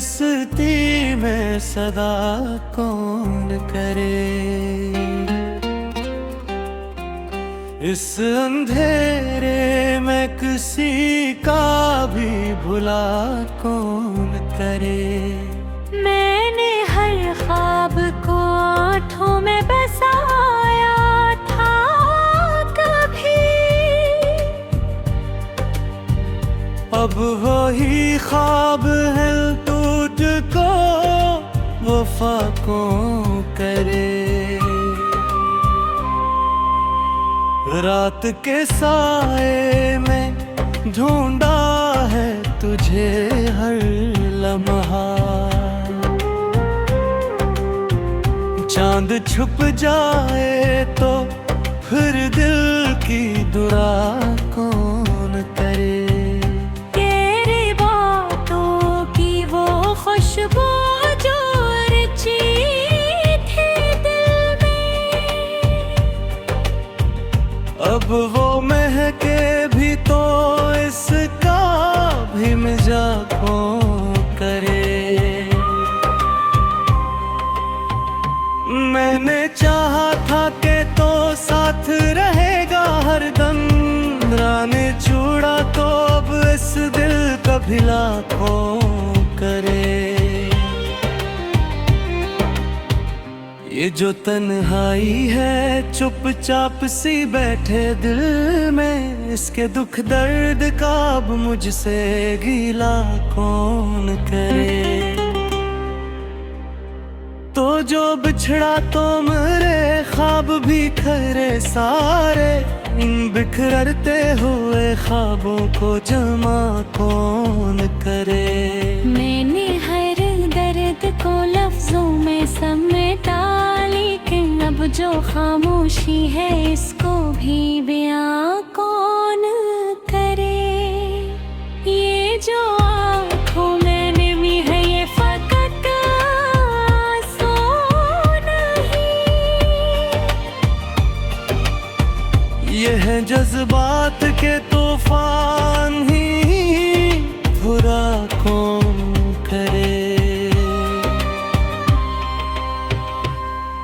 मस्ती में सदा कौन करे। इस अंधेरे में किसी का भी भुला कौन करे। मैंने हर ख्वाब को आँखों में बसाया था कभी, अब वही ख्वाब है टूट को वफा कौन करे। रात के साए में ढूंढा है तुझे हर लम्हा, चांद छुप जाए तो फिर दिल की दुआ कौन करे। तेरी बातों की वो खुशबू जो रची थी दिल में, अब वो महके भी तो इसका भी मजाक कौन करे। मैंने चाहा था कि तो साथ रहेगा हरदम, राने छुड़ा तो अब इस दिल का भिला कौन करे। ये जो तन्हाई है चुपचाप सी बैठे दिल में, इसके दुख दर्द का अब मुझसे गिला कौन करे। तो जो बिछड़ा तो मेरे ख्वाब भी खरे सारे, इन बिखरते हुए ख्वाबों को जमा कौन करे। मैंने हर दर्द को लफ्जों में समेटा, लेकिन अब जो खामोशी है इसको भी बयां कौन करे। ये जो आँखों में नमी है ये फकत आंसू नहीं, ये है जज्बात के तूफान ही बुरा कौन करे।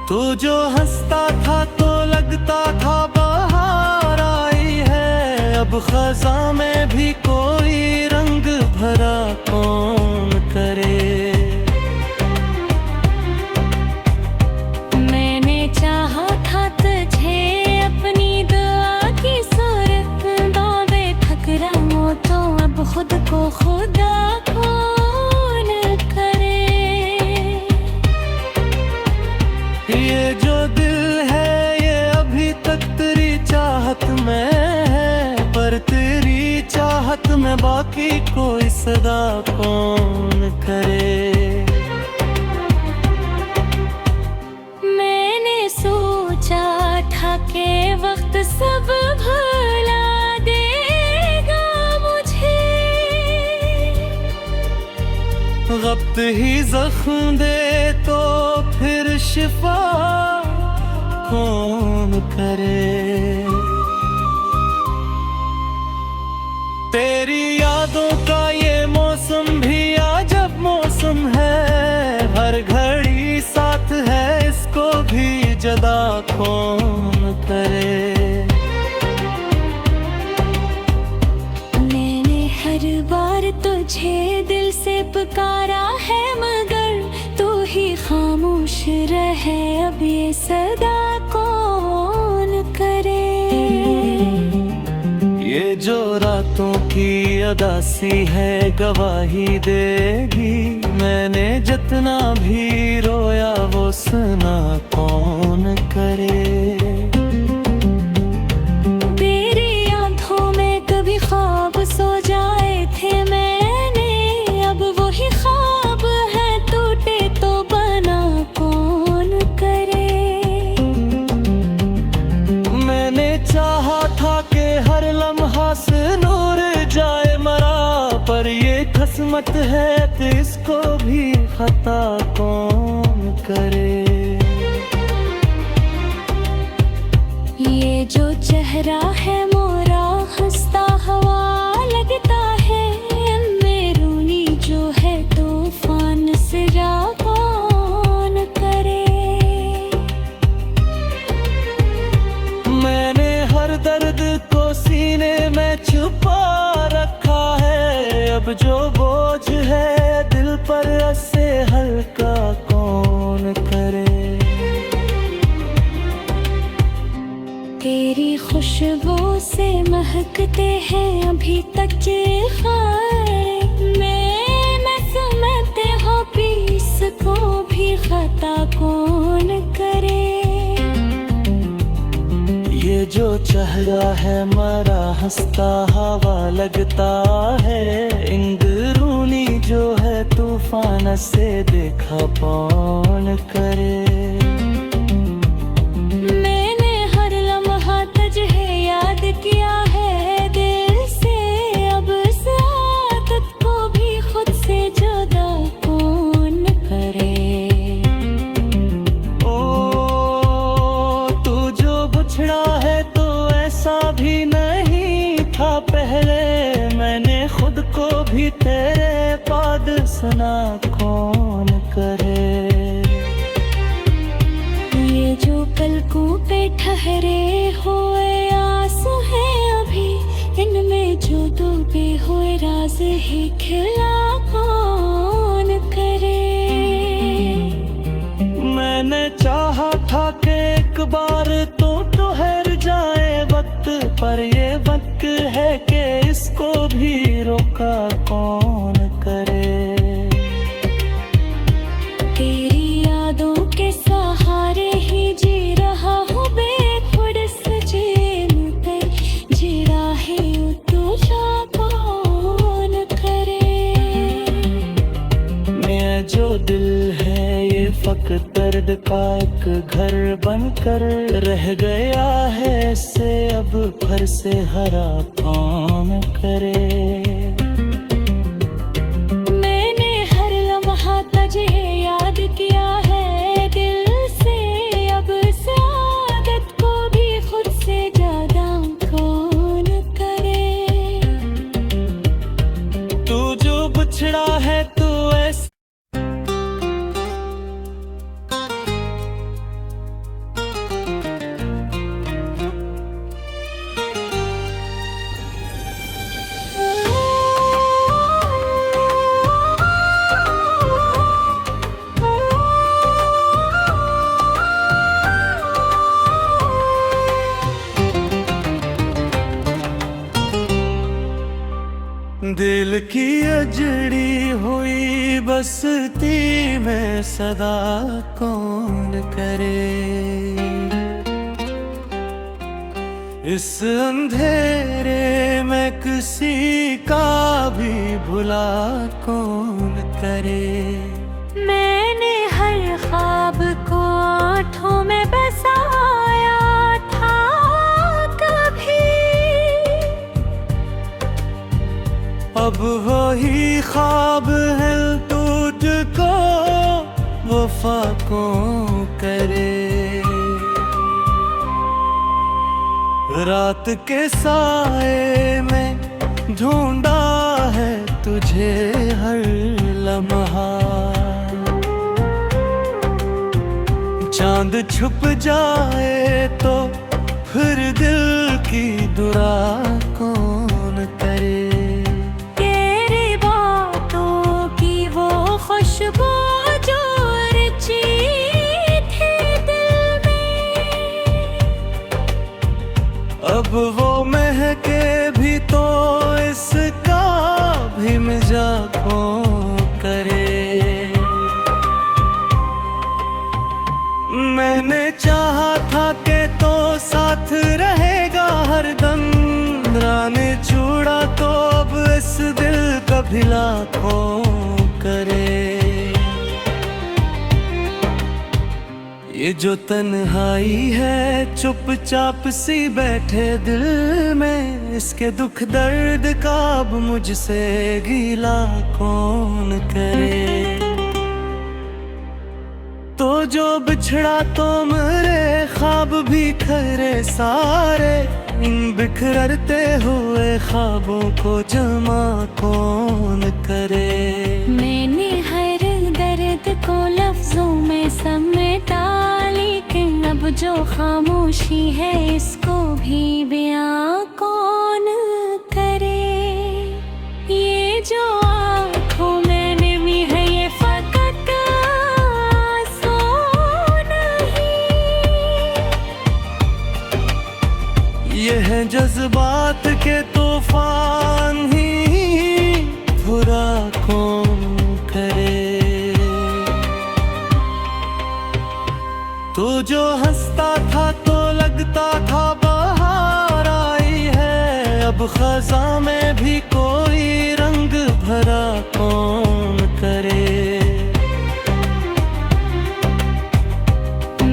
तू जो हंसता था तो लगता था बाहर आई है, अब खज़ां में भी कोई रंग भरा कौन करे। मैंने चाहा था तुझे अपनी दुआ की सूरत, बाबे थक रहा तो अब खुद को खुदा कौन करे। ये जो दिल है ये अभी तक तेरी चाहत में है, पर तेरी चाहत में बाकी कोई सदा कौन करे। मैंने सोचा था कि वक्त सब भुला देगा मुझे, वक्त ही जख्म दे तो फिर शिफा कौन करे। तेरी यादों का ये मौसम भी अजब मौसम है, हर घड़ी साथ है इसको भी जदा कौन करे। मैंने हर बार तुझे दिल से पुकारा है, मगर तू ही खामोश रहे, अब ये सदा कौन करे। ये जो रातों की अदासी है गवाही देगी, मैंने जितना भी रोया वो सुना कौन करे। तेरी आंखों में कभी ख्वाब सो जाए थे मैंने, अब वही ख्वाब है टूटे तो बना कौन करे। मैंने चाहा था कि हर लम्हा से नूर जाए मरा, पर ये किस्मत है कि इसको भी खता कौन करे। ये जो चेहरा है मोरा हंसता हवा लगता है, अंदरूनी जो है तूफान हल्का कौन करे। तेरी खुशबू से महकते हैं अभी तक खारे, मैं समझते हो पीस को भी खता कौन करे। ये जो चेहरा है मरा हंसता हवा लगता है, इंदरूनी जो है तूफान से देखा कौन करे। मैंने हर लम्हा तुझे याद किया है दिल से, अब इस आदत को भी खुद से जुदा कौन करे। बिछड़ा है तो ऐसा भी नहीं था पहले, मैंने खुद को भी तेरे बाद सुना कौन करे। ये जो पलकों पे ठहरे हुए आंसू हैं अभी, इनमें जो डूबे हुए राज ही खिला कौन करे। मैंने चाहा था कि एक बार तो ठहर जाए वक्त, पर ये वक्त है कि इसको भी रोका कौन करे। तेरी यादों के सहारे ही जी रहा हूँ बेखुद सजीन पे, जीरा है तुझा कौन करे। मेरा जो दिल है ये फकत दर्द का एक घर बनकर रह गया है, इससे अब फिर से हरा कौन करे। मैंने हर लम्हा तुझे याद किया है दिल से, अब इस आदत को भी खुद से ज्यादा कौन करे। तू जो बिछड़ा है तू ऐसा दिल की अजड़ी हुई बस्ती में सदा कौन करे। इस अंधेरे में किसी का भी भुला कौन करे। मैंने हर ख्वाब को आँखों में बसाया था कभी, अब वही ख्वाब है तुझको वफा कौन करे। रात के साए में ढूंढा है तुझे हर लम्हा, चांद छुप जाए तो फिर दिल की दुआ कौन करे। तेरी बातों की वो खुशबू जो रची थी दिल में, अब वो महके भी तो इसका भी मजाक कौन करे। मैंने चाहा था कि तो साथ रहेगा हरदम, राने छुड़ा तो अब इस दिल का भिला कौन करे। ये जो तन्हाई है चुपचाप सी बैठे दिल में, इसके दुख दर्द का अब मुझसे गिला कौन करे। तो जो बिछड़ा तो मेरे ख्वाब भी खरे सारे, इन बिखरते हुए ख्वाबों को जमा कौन करे। मैंने हर दर्द को लफ्जों में समेटा, लेकिन अब जो खामोशी है इसको भी बयां कौन करे। ये जो आँखों में नमी है ये फकत जज्बात के तूफान ही बुरा कौन करे। तू जो हंसता था तो लगता था बाहर आई है, अब खजा में भी कोई रंग भरा कौन करे।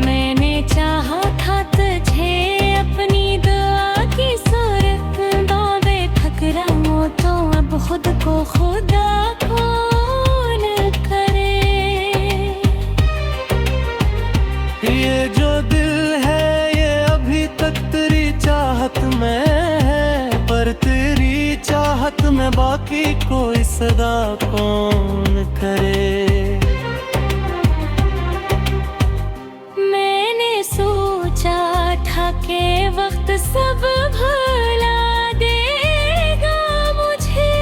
मैंने चाहा था तुझे अपनी दुआ की सूरत, दावे ठकराऊं तो अब खुद को खुदा कौन करे। ये जो दिल है ये अभी तक तेरी चाहत में है, पर तेरी चाहत में बाकी कोई सदा कौन करे। मैंने सोचा था कि वक्त सब भुला देगा मुझे,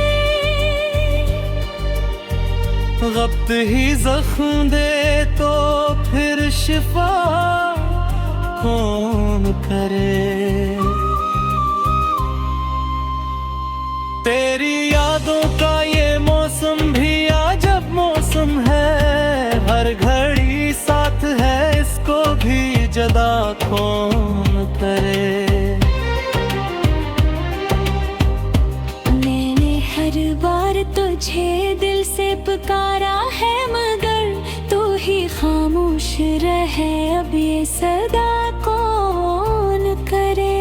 वक्त ही जख्म दे तो फिर शिफा कौन करे। तेरी यादों का ये मौसम भी अजब मौसम है, हर घड़ी साथ है इसको भी जदा कौन करे। मैंने हर बार तुझे दिल से पुकारा है, मगर तू ही खामोश रहे, अब ये सदा कौन करे।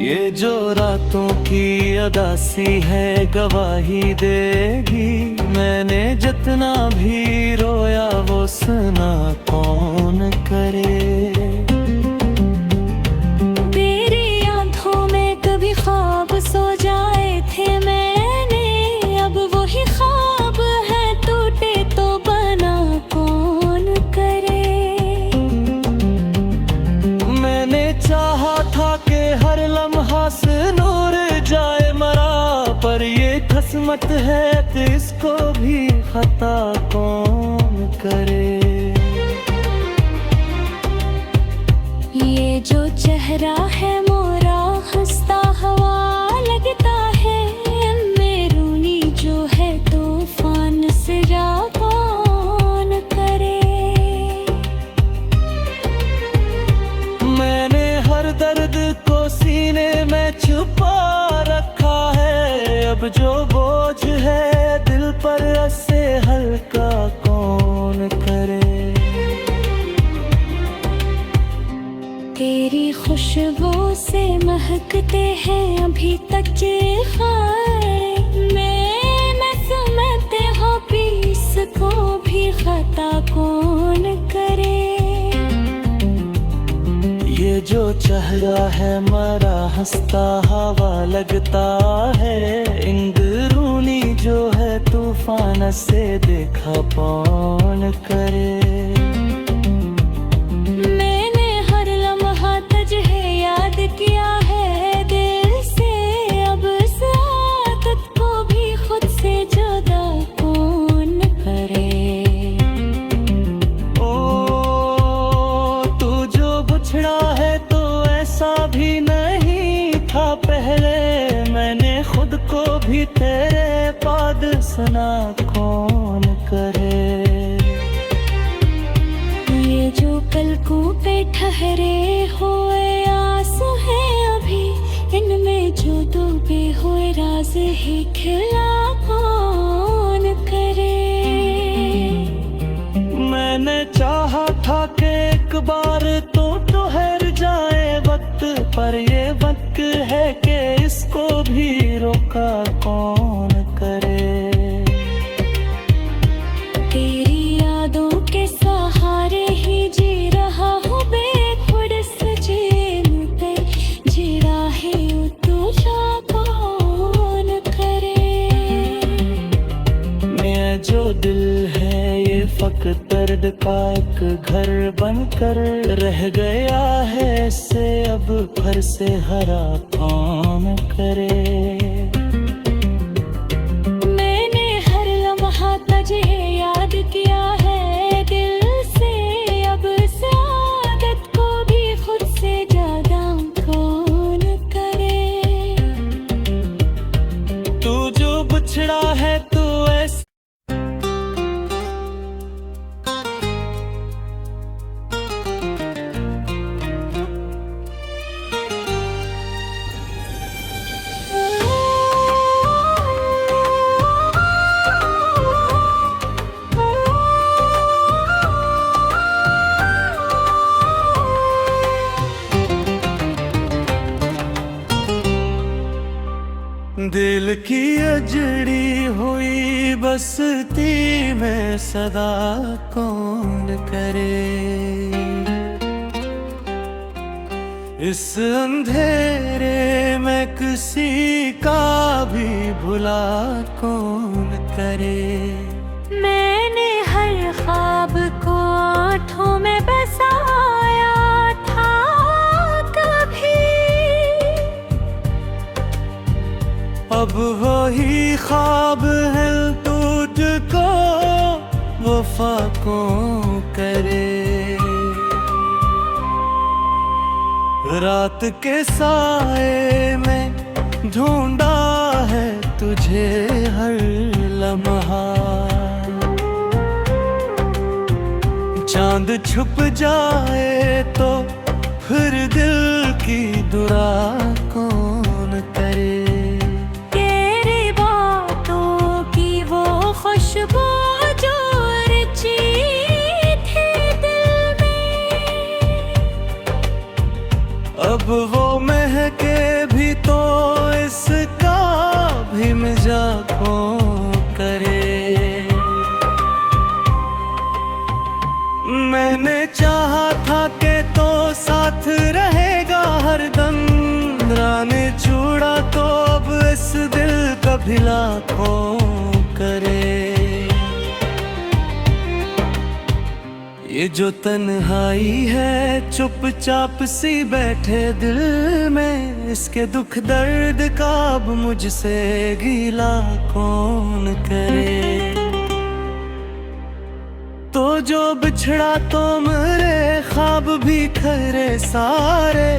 ये जो रातों की अदासी है गवाही देगी, मैंने जितना भी रोया वो सुना कौन करे। तेरी आंखों में कभी ख्वाब सो जाए थे मैंने, अब वही ख्वाब है टूटे तो बना कौन करे। मैंने चाहा था कि हर लम्हा से नूर जाए मरा, पर ये किस्मत है कि इसको भी खता कौन करे। ये जो चेहरा है मोरा हंसता हवा लगता है, मेरूनी जो है तूफान सिरा कौन करे। मैंने हर दर्द को सीने में छुपा रखा है, अब जो बोझ है दिल पर उससे हल्का कौन करे। तेरी खुशबू से महकते हैं अभी तक जे खारे, मैं समझते हो पीस को भी खता कौन करे। ये जो चेहरा है मरा हंसता हवा लगता है, इंगरूनी जो है तूफान से देखा कौन करे। मैंने हर लम्हा तुझे याद किया है दिल से, अब इस आदत को भी खुद से जुदा कौन करे। ओ तू जो बिछड़ा है तो ऐसा भी नहीं था पहले, मैंने खुद को भी तेरे बाद सुना कौन करे। ये जो पलकों पे ठहरे हुए आंसू हैं अभी, इनमें जो डूबे हुए राज ही खिला कौन करे। मैंने चाहा था कि एक बार तो ठहर जाए वक्त, पर ये वक्त है कि इसको भी रोका कौन करे। तेरी यादों के सहारे ही जी रहा हूँ बेखुद सजीन पे, जी राहे तुझा कौन करे। मैं जो दिल है ये फकत दर्द का एक घर बनकर रह गया है, इससे अब घर से हरा कौन करे। मैंने हर लम्हा तुझे याद किया है दिल से, अब इस आदत को भी खुद से ज्यादा कौन मस्ती में सदा कौन करे। इस अंधेरे में किसी का भी भुला कौन करे। मैंने हर ख्वाब को आँखों में बसाया था कभी, अब वही ख्वाब है तुझको वफा कौन करे। रात के साए में ढूंढा है तुझे हर लम्हा, चांद छुप जाए तो फिर दिल की दुआ कौन करे। तेरी बातों की वो खुशबू जो रची थी दिल में, अब वो महके भी तो इसका भी मिजा कौन करे। मैंने चाहा था कि तो साथ रहेगा हरदम, राने छुड़ा तो अब इस दिल का भिला कौन करे। ये जो तन्हाई है चुपचाप सी बैठे दिल में, इसके दुख दर्द का अब मुझसे गिला कौन करे। तो जो बिछड़ा तो मेरे ख्वाब भी खरे सारे,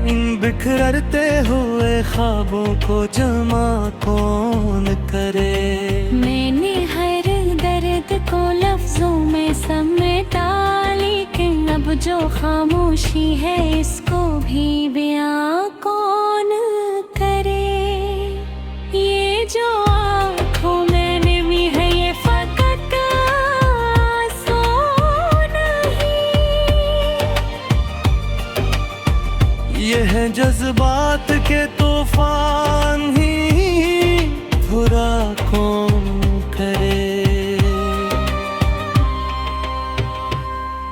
इन बिखरते हुए ख्वाबों को जमा कौन करे। मैंने हर दर्द को लफ्जों में समेटा, लेकिन अब जो खामोशी है इसको भी बयां कौन करे। ये जो आँखों में नमी है ये फकत आंसू नहीं, ये है जज्बात के तूफान ही बुरा कौन करे।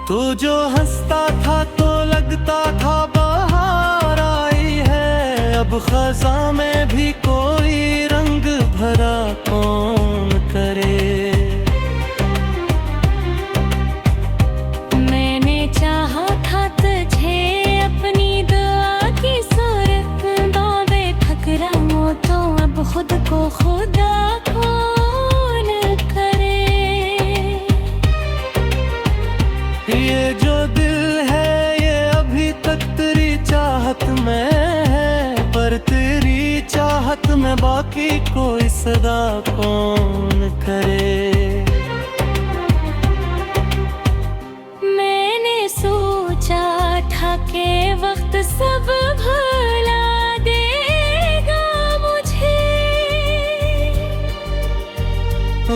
तू जो हंसता था तो लगता था बाहर आई है, अब खज़ां में भी कोई रंग भरा कौन करे। मैंने चाहा था तुझे अपनी दुआ की सूरत, बाबे ठकराऊं तो अब खुद को खुदा कौन करे। ये जो दिल है ये अभी तक तेरी चाहत में है, पर तेरी चाहत में बाकी कोई सदा कौन करे। मैंने सोचा था कि वक्त सब भुला देगा मुझे,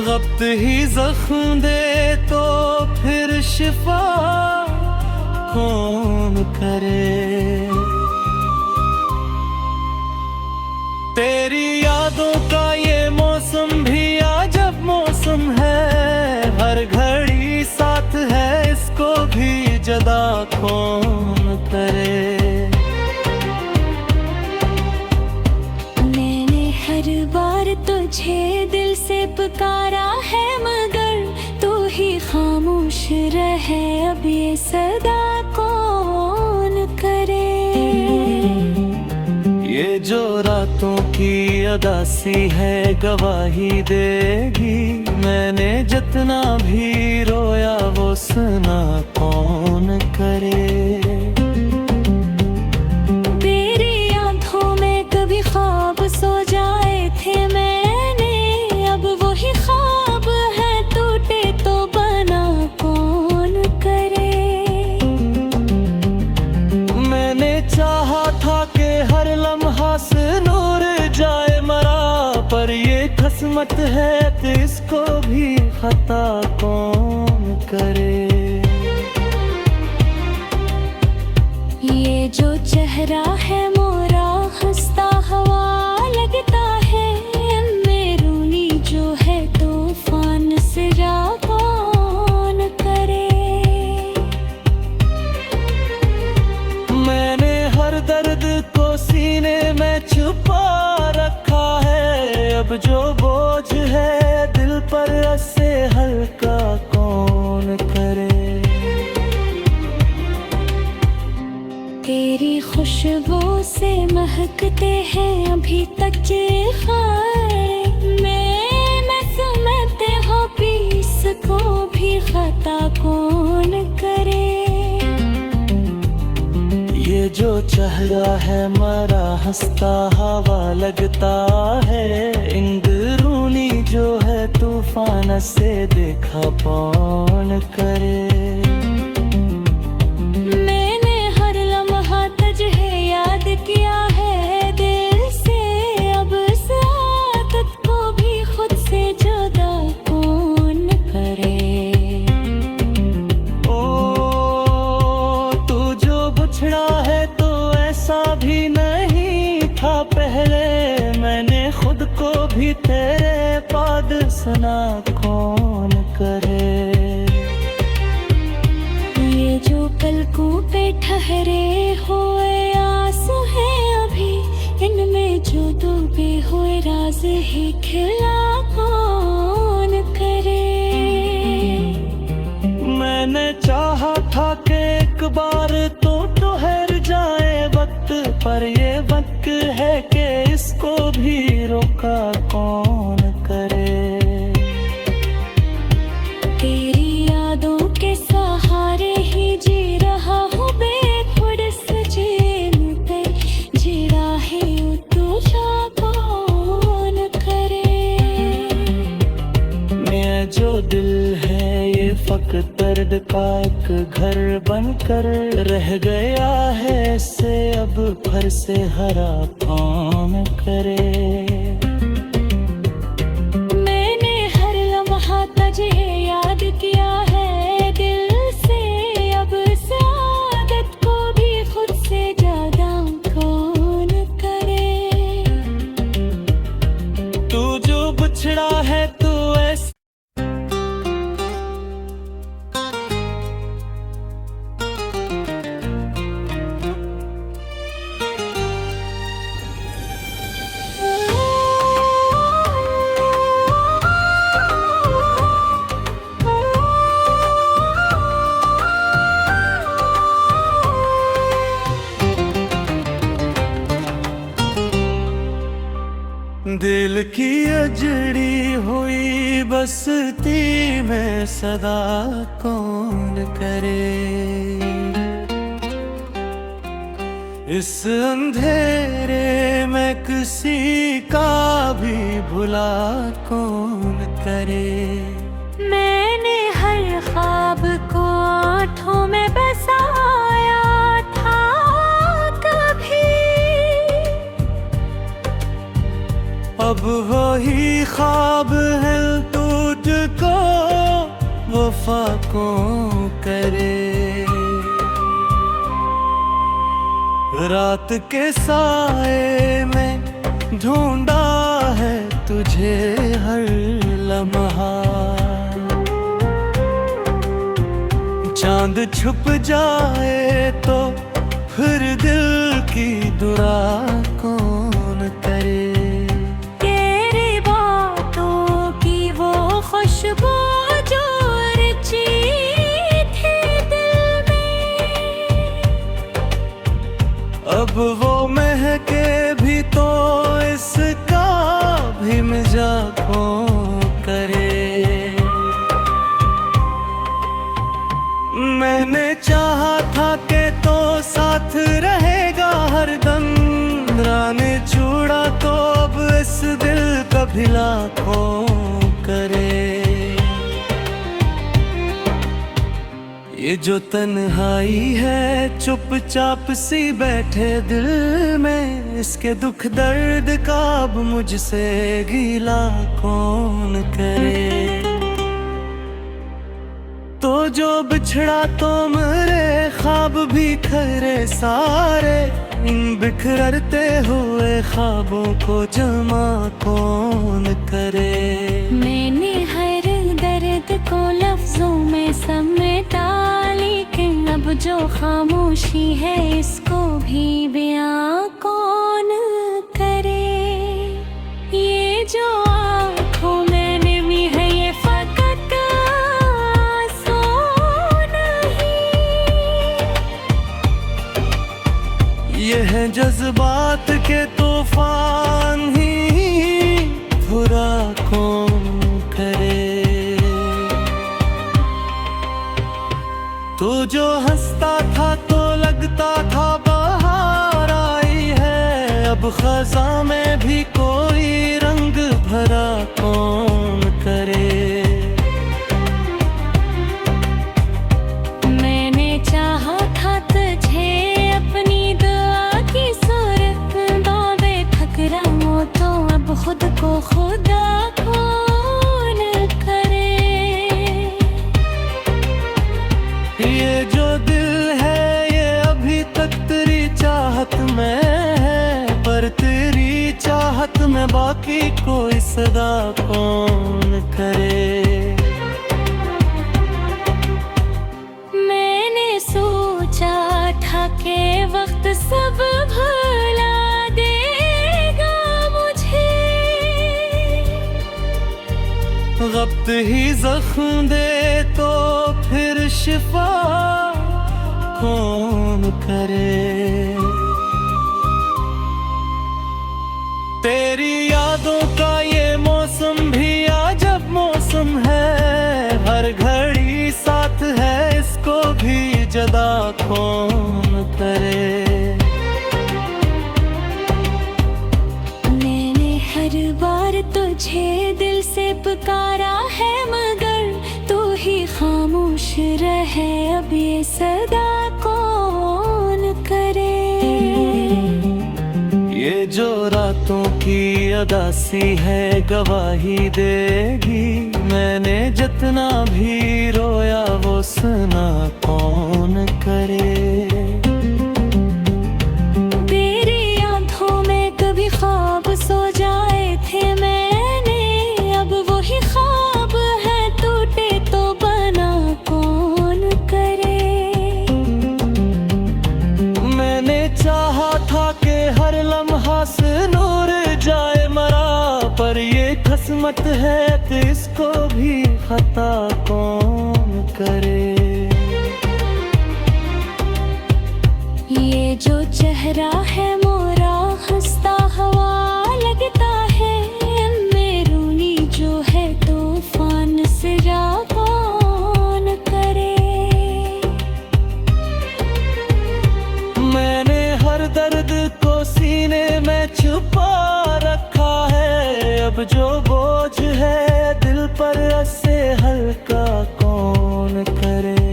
वक्त ही जख्म दे तो फिर शिफा कौन करे। तेरी यादों का ये मौसम भी अजब मौसम है, हर घड़ी साथ है इसको भी जदा कौन करे। मैंने हर बार तुझे दिल से पुकारा है, मगर तू ही खामोश रहे, अब ये सदा कौन करे। ये जो रातों की अदासी है गवाही देगी, मैंने जितना भी रोया वो सुना कौन करे। तेरी आँखों में कभी ख्वाब सो जाए थे मैंने, अब वही ख्वाब है टूटे तो बना कौन करे। मैंने चाहा था कि हर लम्हा से नूर जाए मरा, पर ये किस्मत है कि इसको भी खता कौन करे। ये जो चेहरा है मोरा हंसता हवा लगता है, अंदरूनी जो है तूफान से महकते हैं अभी तक ये खारे। मैं समझते हो पीस को भी खता कौन करे। ये जो चेहरा है मरा हंसता हवा लगता है। इंदरूनी जो है तूफान से देखा कौन करे। मैंने हर लम्हा तुझे याद किया है दिल से। अब इस आदत को भी खुद से जुदा कौन करे। ओ तू जो बिछड़ा है तो ऐसा भी नहीं था पहले। मैंने खुद को भी तेरे बाद सुना कौन करे। ये जो पलकों पे ठहरे हुए आंसू हैं अभी, इनमें जो डूबे हुए राज ही खिला कौन करे। मैंने चाहा था कि एक बार तो ठहर जाए वक्त, पर ये वक्त है कि इसको भी रोका कौन करे। तेरी यादों के सहारे ही जी रहा हूँ बेखुद सजेन पे। जीरा है तुझा कौन करे। मैं जो दिल है ये फकत दर्द का एक घर बनकर रह गया है। इससे अब फर से हरा कौन करे। मैंने हर लम्हा तुझे याद किया है दिल से। अब इस आदत को भी खुद से ज्यादा कौन करे। तू जो बिछड़ा है तू ऐसा दिल की अजड़ी हुई बस्ती में सदा कौन करे। इस अंधेरे में किसी का भी भुला कौन करे। मैंने हर ख्वाब को आँखों में बसाया था कभी। अब वही ख्वाब है तुझको वफा को करे। रात के साए में ढूंढा है तुझे हर लम्हा। चांद छुप जाए तो फिर दिल की दुआ कौन करे। तेरी बातों की वो खुशबू जो रची थी दिल में, अब वो महके भी तो इसका भी मजाक करे। मैंने चाहा था कि तो साथ रहेगा हरदम। राने छुड़ा तो अब इस दिल का भी लाखों करे। ये जो तन्हाई है चुपचाप सी बैठे दिल में, इसके दुख दर्द का अब मुझसे गिला कौन करे। तो जो बिछड़ा तो मेरे ख्वाब भी खरे सारे, इन बिखरते हुए ख्वाबों को जमा कौन करे। मैंने हर दर्द को लफ्जों में समेटा, लेकिन अब जो खामोशी है इसको भी बयां कौन करे। ये जो आँखों में नमी है ये फकत आंसू नहीं, ये है हैं जज्बात के तूफान ही बुरा कौन करे। तू जो हंसता था तो लगता था बाहर आई है, अब खज़ां में भी कोई रंग भरा कौन करे। मैंने चाहा था तुझे अपनी दुआ की सूरत, बाबे ठकराऊं तो अब खुद को खुदा कौन करे। ये जो दिल है ये अभी तक तेरी चाहत में है, पर तेरी चाहत में बाकी कोई सदा कौन करे। मैंने सोचा था कि वक्त सब भुला देगा मुझे, वक्त ही जख्म दे तो फिर शिफा कौन करे। तेरी यादों का ये मौसम भी अजब मौसम है, हर घड़ी साथ है इसको भी जदा कौन करे। मैंने हर बार तुझे दिल से पुकारा है, मगर तू ही खामोश रहे, अब ये सदा कौन करे। ये जो रातों की अदासी है गवाही देगी, मैंने जितना भी रोया वो सुना कौन करे। तेरी आंखों में कभी ख्वाब सो जाए थे मैंने, अब वही ख्वाब है टूटे तो बना कौन करे। मैंने चाहा था कि हर लम्हा से नूर जाए मरा, पर ये किस्मत है कि इसको भी खता कौन करे। ये जो चेहरा है मोरा हंसता हवा लगता है, इनमें रूनी जो है तूफान सिरा कौन करे। मैंने हर दर्द को सीने में छुपा रखा है, अब जो बोझ है दिल पर से हल्का कौन करे।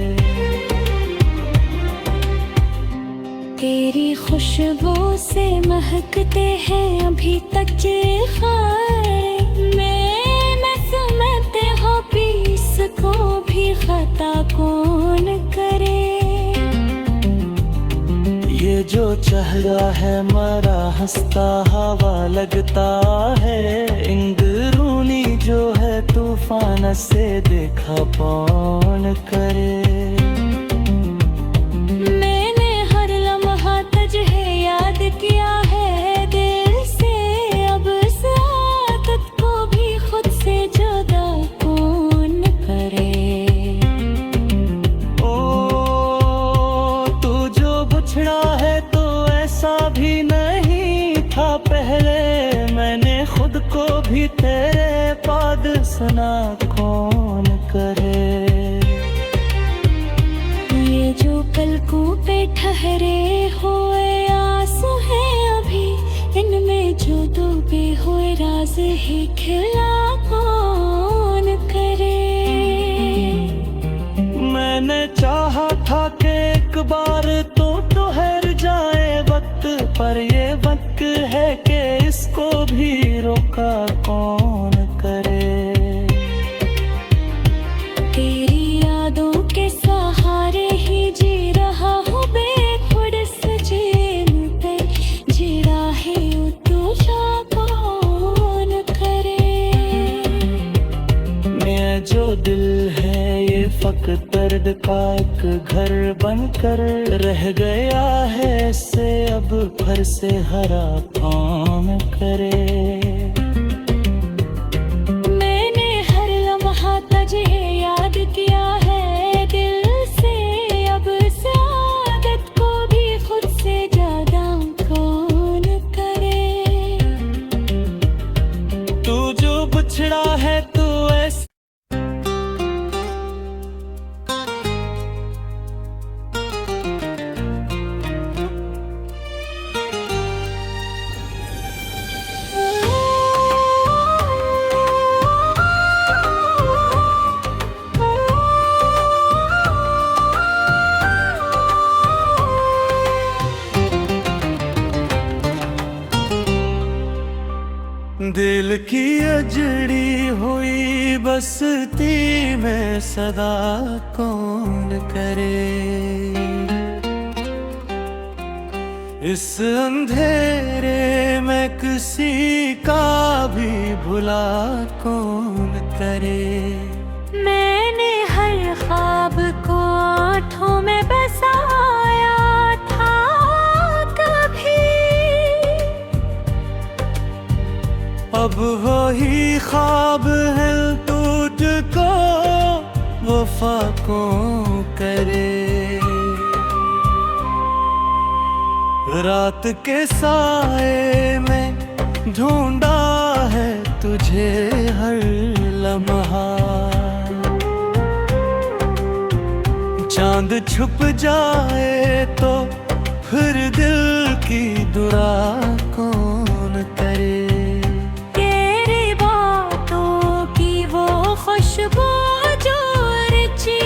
तेरी खुशबू से महकते हैं अभी तक खारे, मैं समझते हो पीस को भी खता कौन करे। ये जो चेहरा है मरा हंसता हवा लगता है, इंगरूनी जो है तूफान से देखा कौन करे। मैंने हर लम्हा तुझे याद किया है दिल से, अब इस आदत को भी खुद से जुदा कौन करे। ओ तू जो बिछड़ा है तो ऐसा भी नहीं था पहले, मैंने खुद को भी तेरे बाद सुना कौन करे। ये जो पलकों पे ठहरे हुए आंसू हैं अभी, इनमें जो डूबे हुए राज ही खिला कौन करे। मैंने चाहा था कि एक बार तो ठहर जाए वक्त, पर ये वक्त है कि इसको भी रोका कौन करे। तेरी यादों के सहारे ही जी रहा हूँ बेखुद सजीन पे, जीड़ा है तुझा कौन करे। मेरा जो दिल है ये फकत दर्द का एक घर बनकर रह गया है, इससे अब घर से हरा कौन करे। मैंने हर लम्हा तुझे याद किया है दिल से, अब इस आदत को भी खुद से ज्यादा को सजड़ी हुई बस्ती में सदा कौन करे। इस अंधेरे में किसी का भी भुला कौन करे। मैंने हर ख्वाब को आँखों में बसाया था कभी, अब वही ख्वाब है तुझको वफा कौन करे। रात के साए में ढूंढा है तुझे हर लम्हा, चांद छुप जाए तो फिर दिल की दुआ कौन करे। तेरी बातों की वो खुशबू जो रची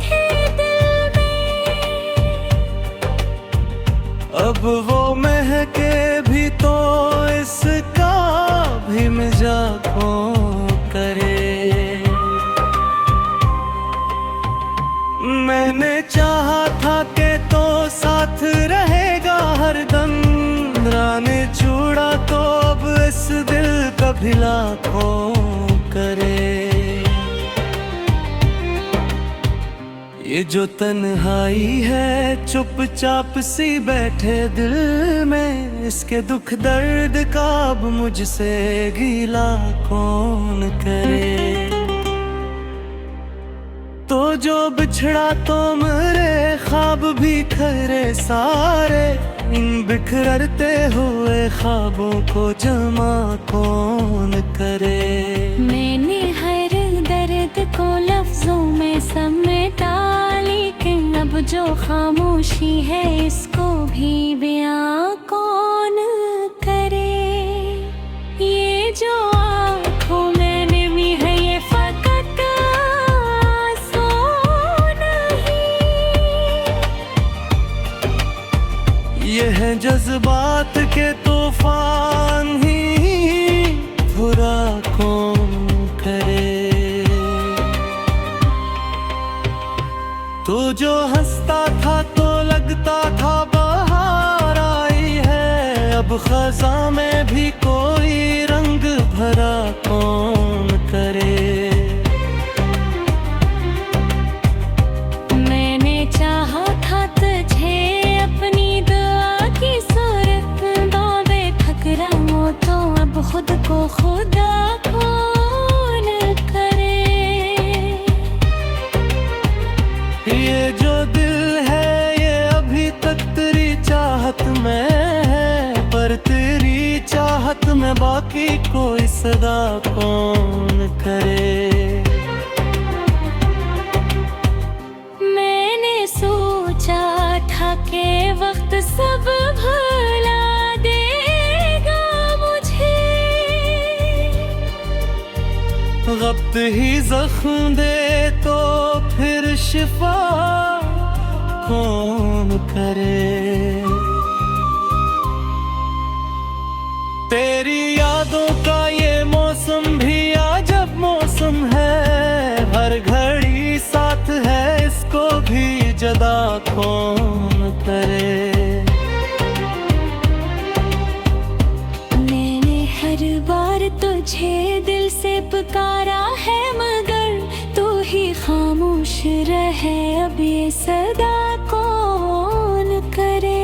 थी दिल में, अब वो महके भी तो इसका भी मजाक कौन करे। मैंने चाहा था कि तो साथ रहेगा हरदम, राने छुड़ा तो अब इस दिल का भिला कौन करे। ये जो तन्हाई है चुपचाप सी बैठे दिल में, इसके दुख दर्द का अब मुझसे गिला कौन करे। तो जो बिछड़ा तो मेरे ख्वाब भी खरे सारे, इन बिखरते हुए ख्वाबों को जमा कौन करे। मैंने हर दर्द को लफ्जों में समेटा, लेकिन अब जो खामोशी है इसको भी बयां कौन करे। ये जो आँखों में नमी है ये फकत आंसू नहीं, ये है जज्बात के तूफान ही बुरा कौन करे। तू जो हंसता था तो लगता था बाहर आई है, अब खज़ां में भी कोई रंग भरा कौन करे। मैंने चाहा था तुझे अपनी दुआ की सूरत, बाबे थक रहा तो अब खुद को खुदा कौन करे। ये जो दिल है ये अभी तक तेरी चाहत में है, पर तेरी चाहत में बाकी कोई सदा कौन करे। मैंने सोचा था कि वक्त सब भुला देगा मुझे, वक्त ही जख्म दे तो फिर शिफा कौन करे। तेरी यादों का ये मौसम भी अजब मौसम है, हर घड़ी साथ है इसको भी जदा कौन करे। मैंने हर बार तुझे दिल से पुकारा है, मगर तू ही खामोश रहे, अब ये सदा कौन करे।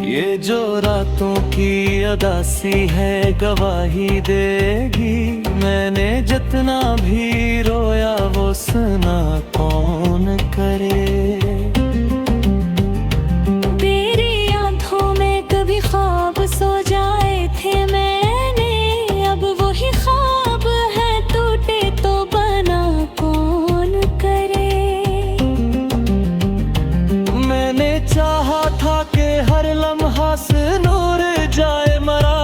ये जो रातों की अदासी है गवाही देगी, मैंने जितना भी रोया वो सुना कौन करे। तेरी आँखों में कभी ख्वाब सो जाए थे मैंने, अब वही ख्वाब है टूटे तो बना कौन करे। मैंने चाहा था कि हर लम्हा से नूर जाए मरा,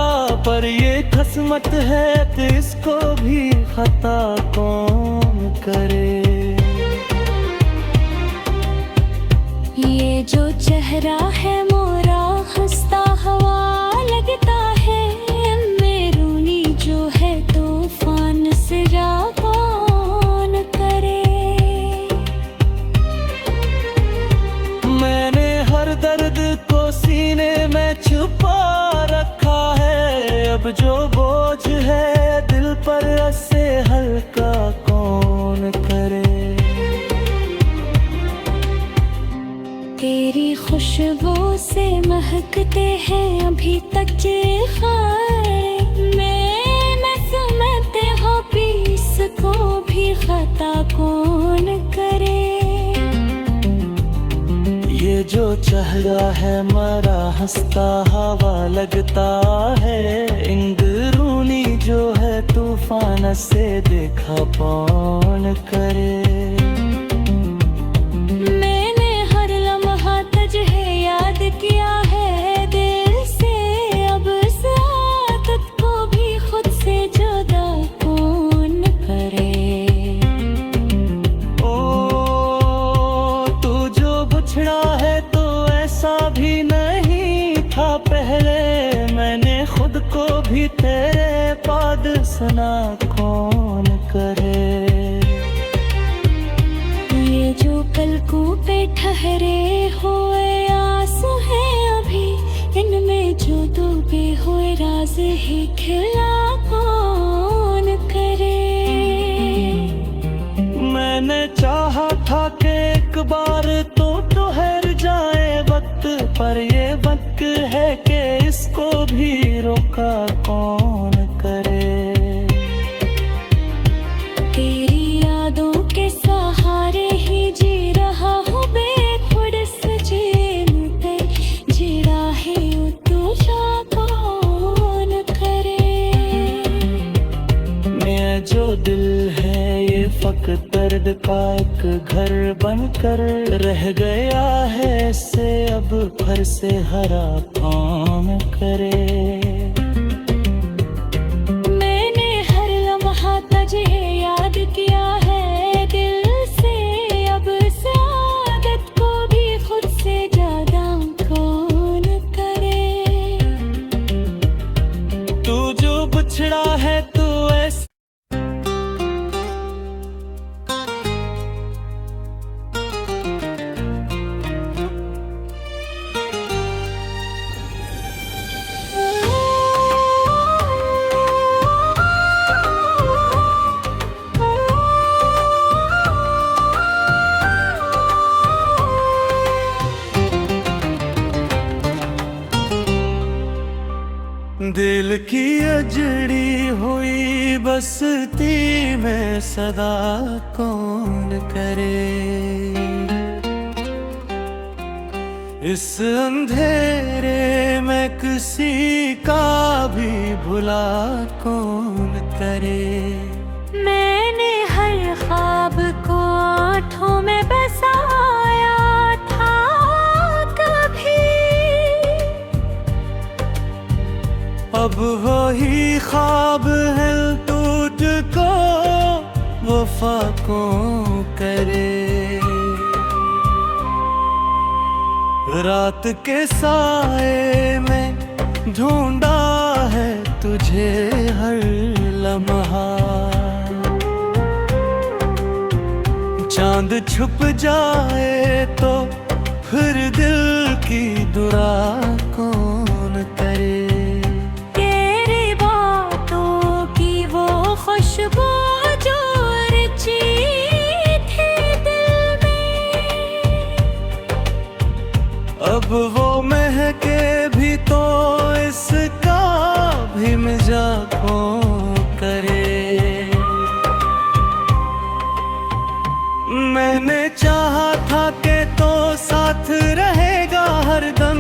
पर ये किस्मत है कि इसको भी खता कौन करे। ये जो चेहरा है मोरा हंसता हवा लगता है, मेरू खुशबू से महकते हैं अभी तक ये खारे। मैं न समझते हो पीस को भी खता कौन करे। ये जो चेहरा है मरा हंसता हवा लगता है। इंदरूनी जो है तूफान से देखा कौन करे। मैंने हर लम्हा तुझे याद किया है दिल से। अब इस आदत को भी खुद से जुदा कौन करे। बिछड़ा है तो ऐसा भी नहीं था पहले। मैंने खुद को भी तेरे पाद सुना कौन करे। ये जो पलकों पे ठहरे हुए आंसू हैं अभी, इनमें जो डूबे हुए राज ही खिला कौन करे। मैंने चाहा था कि एक बार तो ठहर जाए वक्त, पर ये वक्त है कि इसको भी रोका कौन करे। तेरी यादों के सहारे ही जी रहा हूँ बेखुद सजीन पे। जीरा है तुझा कौन करे। मैं जो दिल है ये फकत दर्द का एक घर बनकर रह गया है। इससे अब फर से हरा कौन करे। मैंने हर लम्हा तुझे याद किया है दिल से। अब इस आदत को भी खुद से ज्यादा कौन करे। तू जो बिछड़ा है तू ऐसा दिल की अजड़ी हुई बस्ती में सदा कौन करे। इस अंधेरे में किसी का भी भुला कौन करे। मैंने हर ख्वाब को आँखों में बसाया था कभी। अब वही ख्वाब है तुझको वफा कौन करे। रात के साए में ढूंढा है तुझे हर लम्हा। चांद छुप जाए तो फिर दिल की दुआ कौन करे। तेरी बातों की वो खुशबू जो रची थी दिल में, अब वो महके भी तो इसका भी मजाक कौन करे। मैंने चाहा था कि तो साथ रहेगा हरदम।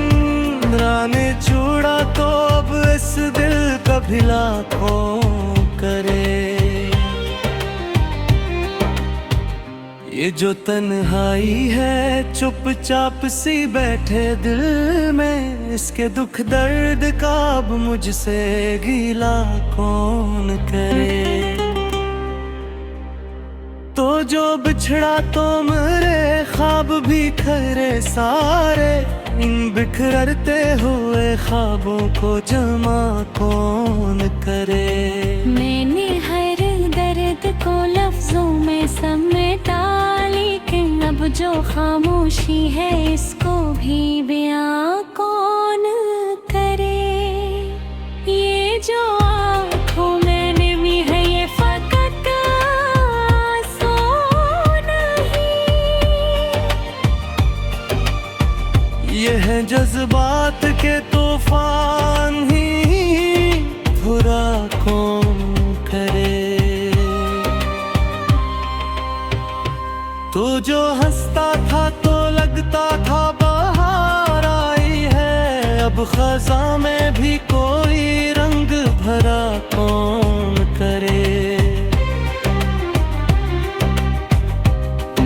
राने छुड़ा तो अब इस दिल का भी लाखों करे। ये जो तन्हाई है चुपचाप सी बैठे दिल में, इसके दुख दर्द का अब मुझसे गिला कौन करे। तो जो बिछड़ा तो मेरे ख्वाब भी खरे सारे, इन बिखरते हुए ख्वाबों को जमा कौन करे। मैंने हर दर्द को लफ्जों में समेटा, लेकिन अब जो खामोशी है इसको भी बयां कौन करे। ये जो आँखों में नमी है ये फकत आंसू नहीं, ये है में जज्बात के तूफान ही बुरा कौन करे। तू जो हंसता था तो लगता था बाहर आई है, अब खज़ां में भी कोई रंग भरा कौन करे।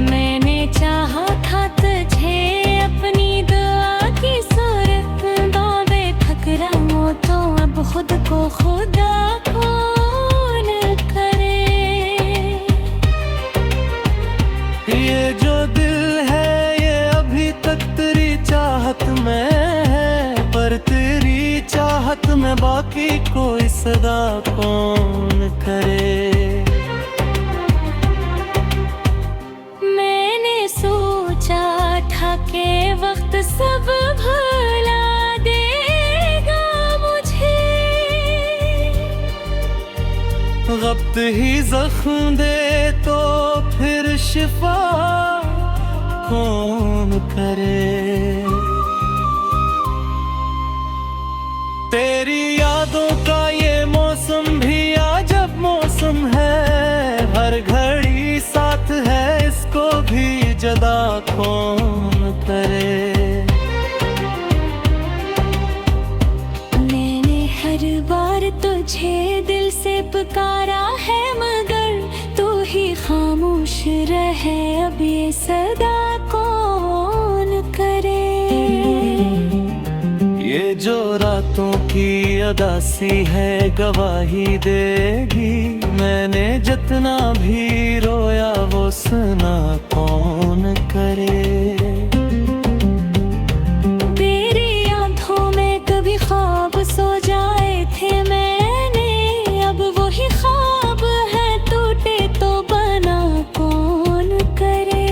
मैंने चाहा था तुझे अपनी दुआ की सूरत, बाबे ठकराऊं तो अब खुद को खुदा कौन करे। ये जो दिल है ये अभी तक तेरी चाहत में है, पर तेरी चाहत में बाकी कोई सदा कौन करे। मैंने सोचा था कि वक्त सब भुला देगा मुझे, वक्त ही जख्म दे तो फिर शिफा कौन करे। तेरी यादों का ये मौसम भी अजब मौसम है, हर घड़ी साथ है इसको भी जदा कौन करे। मैंने हर बार तुझे दिल से पुकारा है, मगर तू ही खामोश रहे, अब ये सदा कौन करे। ये जो रातों की अदासी है गवाही देगी, मैंने जितना भी रोया वो सुना कौन करे। तेरी आंखों में कभी ख्वाब सो जाए थे मैंने, अब वही ख्वाब है टूटे तो बना कौन करे।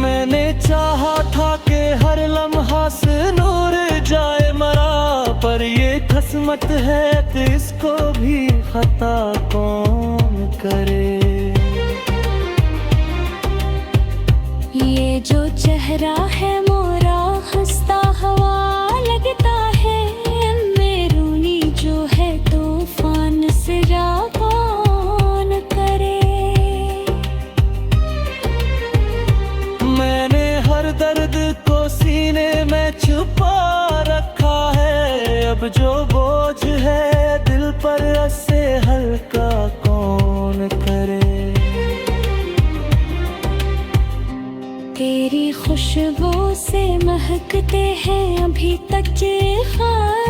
मैंने चाहा था कि हर लम्हा से नूर जाए मरा, पर ये किस्मत है कि इसको भी खता कौन करे। ये जो चेहरा है मोरा हंसता हवा लगता है, अंदरूनी जो है तूफान सिरा कौन करे। मैंने हर दर्द को सीने में छुपा रखा है, अब जो बोझ है दिल पर उससे हल्का कौन करे। तेरी खुशबू से महकते हैं अभी तक ये ख्वाब